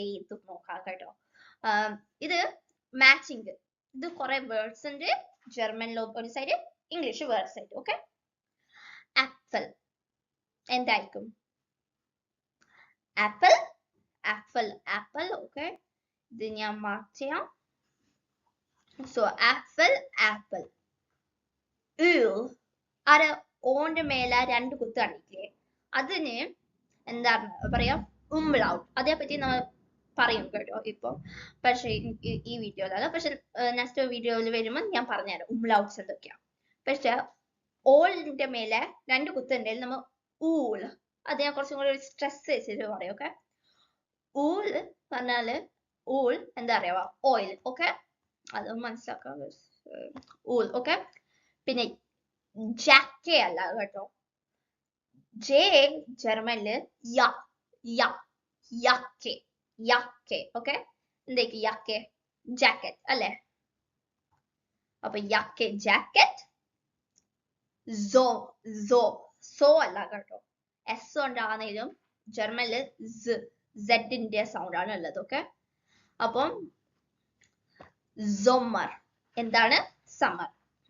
ചെയ്ത് നോക്കാം കേട്ടോ. ഇത് മാച്ചിങ്, ഇത് കുറെ വേർഡ്സ് ഉണ്ട്, ജർമ്മനിലോ ഒരു സൈഡ്, ഇംഗ്ലീഷ് വേറെ സൈഡ്. ഓക്കെ, ആപ്പിൾ എന്തായിരിക്കും? Apple, apple, apple. ഓക്കെ, ഇത് ഞാൻ മാർക്ക് ചെയ്യാം. So apple, apple. ആരെ ഓന്റെ മേലെ 2 കുത്ത് കണ്ടിട്ടില്ലേ? അതിന് എന്താണ് പറയാ? ഉംലൗട്ട്. അതേപറ്റി നമ്മൾ പറയും കേട്ടോ ഇപ്പൊ. പക്ഷെ ഈ വീഡിയോയിലല്ല, പക്ഷെ നെക്സ്റ്റ് വീഡിയോയിൽ വരുമ്പോൾ ഞാൻ പറഞ്ഞുതരാം ഉംലൗട്ട്സ് എന്തൊക്കെയാ. പക്ഷെ ഓളിന്റെ മേലെ 2 കുത്ത് ഉണ്ടെങ്കിൽ നമ്മൾ ഊൾ, അത് ഞാൻ കുറച്ചും കൂടി സ്ട്രെസ് ചെയ്തിട്ട് പറയും. ഓക്കെ, ഊൾ പറഞ്ഞാല് ഊൾ എന്താ അറിയാവാ? ഓയിൽ. ഓക്കെ, അത് മനസ്സിലാക്കാം. ഊൾ. ഓക്കെ, പിന്നെ ജാക്കെ അല്ല കേട്ടോ. ജെ ജർമ്മനില് യ, യ, യക്കെ, യക്കെ. ഓക്കെ, എന്തേക്ക് യക്കെ? ജാക്കറ്റ് അല്ലേ? അപ്പൊ യക്കെ ജാക്കറ്റ്. സോ, സോ, സോ അല്ല കേട്ടോ. എസ് കൊണ്ടാണെങ്കിലും ജർമ്മനില് സെഡിന്റെ സൗണ്ട് ആണ് ഉള്ളത്. ഓക്കെ, അപ്പം സൊമ്മർ എന്താണ്? സമ്മർ.